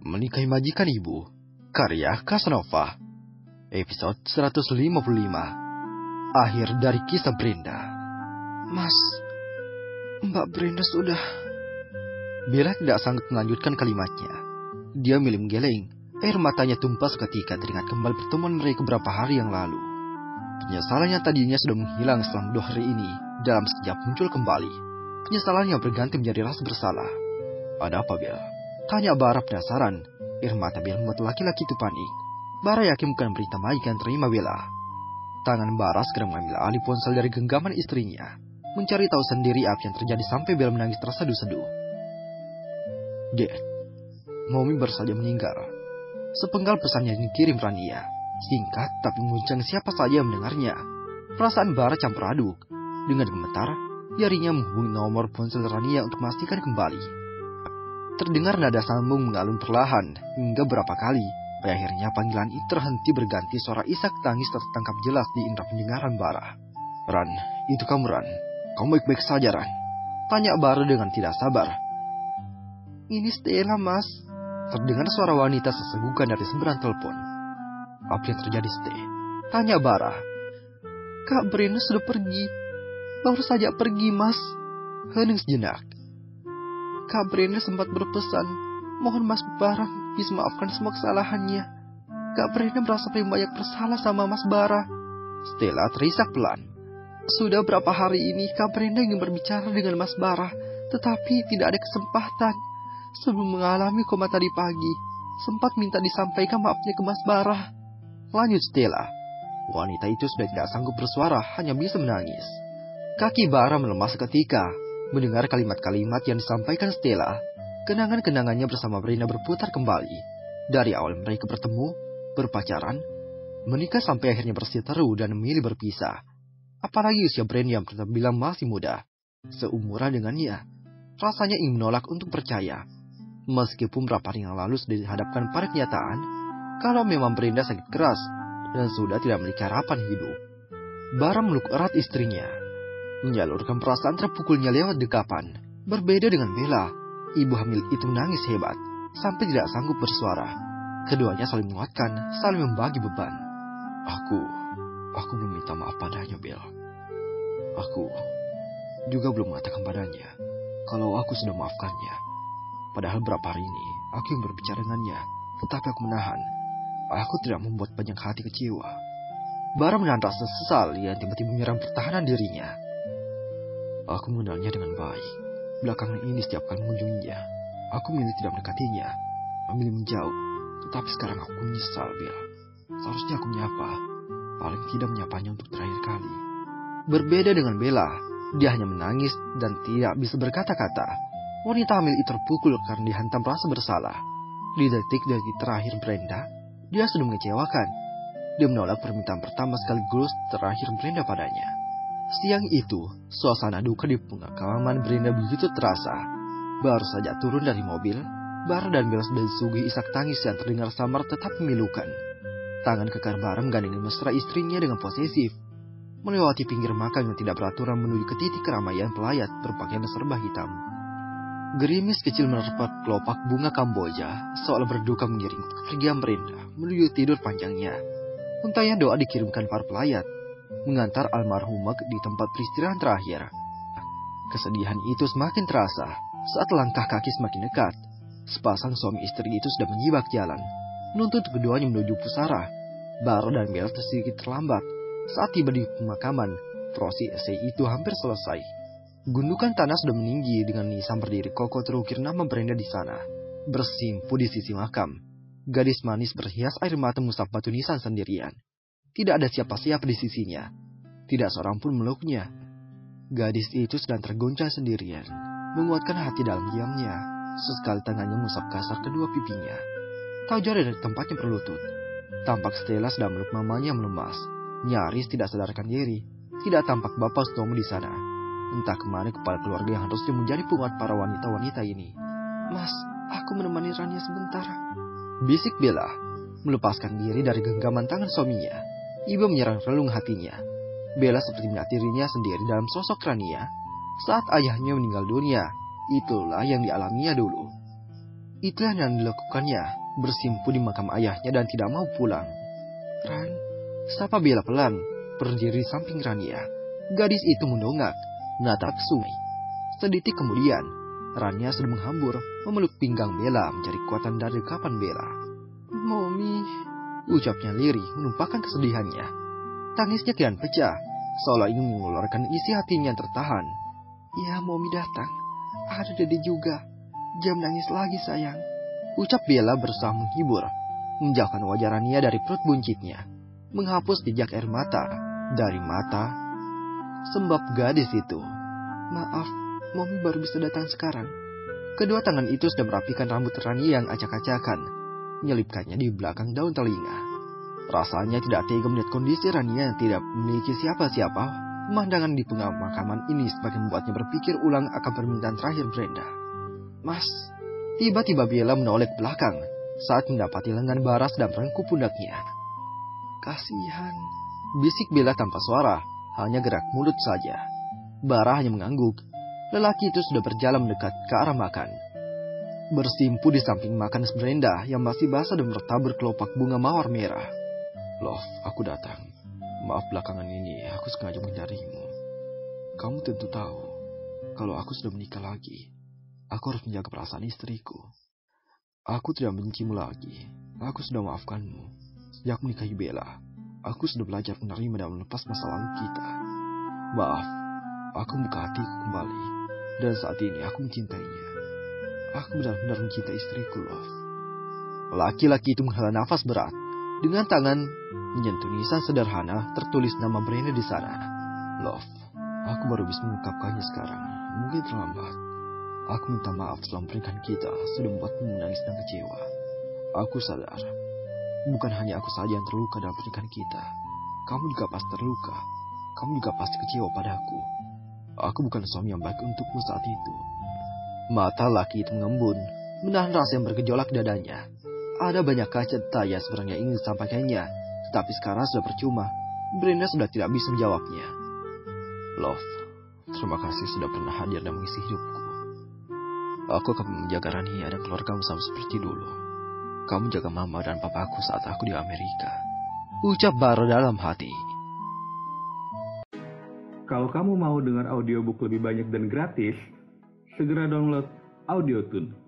Menikahi Majikan Ibu, karya Casanova, episode 155. Akhir dari kisah Brenda. Mas, Mbak Brenda sudah... Bella tidak sanggup melanjutkan kalimatnya. Dia milih menggeleng. Air matanya tumpah seketika teringat kembali pertemuan mereka beberapa hari yang lalu. Penyesalan yang tadinya sudah menghilang selama 2 hari ini dalam sekejap muncul kembali. Penyesalan yang berganti menjadi rasa bersalah. Ada apa, Bella? Tanya Bara penasaran. Air mata Bella membuat laki-laki itu panik. Bara yakin bukan berita baik yang terima Bella. Tangan Bara segera mengambil alih ponsel dari genggaman istrinya. Mencari tahu sendiri apa yang terjadi sampai Bella menangis terseduh-seduh. Dad, Mommy baru saja meninggal. Sepenggal pesan yang dikirim Rania. Singkat tapi mengguncang siapa saja yang mendengarnya. Perasaan Bara campur aduk. Dengan gemetar, jarinya menghubungi nomor ponsel Rania untuk memastikan kembali. Terdengar nada sambung mengalun perlahan hingga berapa kali. Pada akhirnya panggilan itu terhenti berganti suara isak tangis tertangkap jelas di indera pendengaran Bara. Ran, itu kamu Ran. Kamu baik-baik saja Ran? Tanya Bara dengan tidak sabar. Ini Stella Mas. Terdengar suara wanita sesegukan dari seberang telepon. Apa yang terjadi Ste? Tanya Bara. Kak Brenda sudah pergi. Baru saja pergi Mas. Hening sejenak. Kak Brenda sempat berpesan, mohon Mas Bara bisa maafkan semua kesalahannya. Kak Brenda merasa paling banyak bersalah sama Mas Bara. Stella terisak pelan. Sudah berapa hari ini Kak Brenda ingin berbicara dengan Mas Bara, tetapi tidak ada kesempatan. Sebelum mengalami koma tadi pagi, sempat minta disampaikan maafnya ke Mas Bara. Lanjut Stella. Wanita itu sudah tidak sanggup bersuara, hanya bisa menangis. Kaki Bara melemah seketika. Mendengar kalimat-kalimat yang disampaikan Stella, kenangan-kenangannya bersama Brenda berputar kembali. Dari awal mereka bertemu, berpacaran, menikah sampai akhirnya berseteru dan memilih berpisah. Apalagi usia Brenda yang terbilang masih muda, seumuran dengannya. Rasanya ingin menolak untuk percaya. Meskipun beberapa hari yang lalu sudah dihadapkan pada kenyataan, kalau memang Brenda sakit keras dan sudah tidak memiliki harapan hidup. Bara meluk erat istrinya. Menyalurkan perasaan terpukulnya lewat dekapan. Berbeda dengan Bella, ibu hamil itu menangis hebat, sampai tidak sanggup bersuara. Keduanya saling menguatkan, saling membagi beban. Aku belum minta maaf padanya, Bella. Aku juga belum mengatakan padanya kalau aku sudah maafkannya. Padahal beberapa hari ini, aku yang berbicara dengannya, tetapi aku menahan. Aku tidak membuat banyak hati kecewa. Bara menahan rasa sesal yang tiba-tiba menyerang pertahanan dirinya. Aku mengenalnya dengan baik. Belakangan ini setiap kali mengunjunginya, aku memilih tidak mendekatinya, memilih menjauh. Tetapi sekarang aku menyesal, Bella. Seharusnya aku menyapa, paling tidak menyapanya untuk terakhir kali. Berbeda dengan Bella, dia hanya menangis dan tidak bisa berkata-kata. Wanita hamil itu terpukul karena dihantam rasa bersalah. Di detik-detik terakhir Brenda, dia sudah mengecewakan. Dia menolak permintaan pertama sekaligus terakhir Brenda padanya. Siang itu, suasana duka di pemakaman Brenda begitu terasa. Baru saja turun dari mobil, Bara dan Bella sudah disuguhi isak tangis yang terdengar samar tetap memilukan. Tangan kekar Bara menggandeng mesra istrinya dengan posesif. Melewati pinggir makam yang tidak beraturan menuju ke titik keramaian pelayat berpakaian serba hitam. Gerimis kecil menerpa kelopak bunga Kamboja, seolah berduka mengiring kepergian Brenda menuju tidur panjangnya. Untayan doa dikirimkan para pelayat, mengantar almarhumah di tempat peristirahatan terakhir. Kesedihan itu semakin terasa saat langkah kaki semakin dekat. Sepasang suami istri itu sudah menyibak jalan, menuntut keduanya menuju pusara. Bara dan Bella sedikit terlambat. Saat tiba di pemakaman, prosesi itu hampir selesai. Gundukan tanah sudah meninggi dengan nisan berdiri kokoh terukir nama Brenda di sana. Bersimpu di sisi makam, gadis manis berhias air mata mengusap batu nisan sendirian. Tidak ada siapa-siapa di sisinya. Tidak seorang pun meluknya. Gadis itu sedang tergoncang sendirian, menguatkan hati dalam diamnya. Sesekali tangannya mengusap kasar kedua pipinya. Tak jauh dari tempatnya berlutut. Tampak Stella sedang meluk mamanya yang melemas. Nyaris tidak sadarkan diri. Tidak tampak Bapak Sutomo di sana. Entah kemana kepala keluarga yang harusnya menjadi penguat para wanita-wanita ini. Mas, aku menemani Rania sebentar. Bisik Bella, melepaskan diri dari genggaman tangan suaminya. Ibu menyerang relung hatinya. Bella seperti melihat dirinya sendiri dalam sosok Rania. Saat ayahnya meninggal dunia, itulah yang dialaminya dulu. Itulah yang dilakukannya, bersimpu di makam ayahnya dan tidak mau pulang. Ran, sapa Bella pelan, berdiri di samping Rania. Gadis itu mendongak, menatap ke sungai. Sedetik kemudian, Rania sudah menghambur, memeluk pinggang Bella mencari kekuatan dari dekapan Bella. "Mommy," ucapnya lirih menumpahkan kesedihannya. Tangisnya kian pecah, seolah ingin mengeluarkan isi hatinya yang tertahan. "Ya, Mommy datang. Ada Dede juga. Jangan nangis lagi, sayang," ucap Bella berusaha menghibur, menjauhkan wajah Rania dari perut buncitnya, menghapus jejak air mata dari mata sembab gadis itu. "Maaf, Mommy baru bisa datang sekarang." Kedua tangan itu sudah merapikan rambut Rania yang acak-acakan, menyelipkannya di belakang daun telinga. Rasanya tidak tega melihat kondisi Rania yang tidak memiliki siapa-siapa. Pemandangan di pemakaman ini semakin membuatnya berpikir ulang akan permintaan terakhir Brenda. "Mas," tiba-tiba Bella menoleh ke belakang saat mendapati lengan Bara sedang merengkuh pundaknya. "Kasihan," bisik Bella tanpa suara, hanya gerak mulut saja. Bara hanya mengangguk. Lelaki itu sudah berjalan mendekat ke arah makan. Bersimpu di samping makan Brenda yang masih basah dan bertabur kelopak bunga mawar merah. "Love, aku datang. Maaf belakangan ini aku sengaja menghindarimu. Kamu tentu tahu, kalau aku sudah menikah lagi, aku harus menjaga perasaan istriku. Aku tidak membencimu lagi. Aku sudah memaafkanmu. Sejak menikahi Bella, aku sudah belajar menerima dan melepas masa lalu kita. Maaf, aku membuka hatiku kembali. Dan saat ini aku mencintainya. Aku benar-benar mencintai istriku, Love." Laki-laki itu menghela nafas berat. Dengan tangan menyentuh nisan sederhana tertulis nama Brenda di sana. "Love, aku baru bisa mengungkapkannya sekarang. Mungkin terlambat. Aku minta maaf selama pernikahan kita sudah membuatmu menangis dan kecewa. Aku sadar, bukan hanya aku saja yang terluka dalam pernikahan kita. Kamu juga pasti terluka. Kamu juga pasti kecewa padaku. Aku bukan suami yang baik untukmu saat itu." Mata laki itu mengembun, menahan rasa yang bergejolak dadanya. Ada banyak kata yang sebenarnya ingin disampaikannya, tetapi sekarang sudah percuma. Brenda sudah tidak bisa menjawabnya. "Love, terima kasih sudah pernah hadir dan mengisi hidupku. Aku akan menjaga Rania dan keluargamu sama seperti dulu. Kamu jaga mama dan papaku saat aku di Amerika," ucap Bara dalam hati. Kalau kamu mau dengar audiobook lebih banyak dan gratis, segera download AudioTune.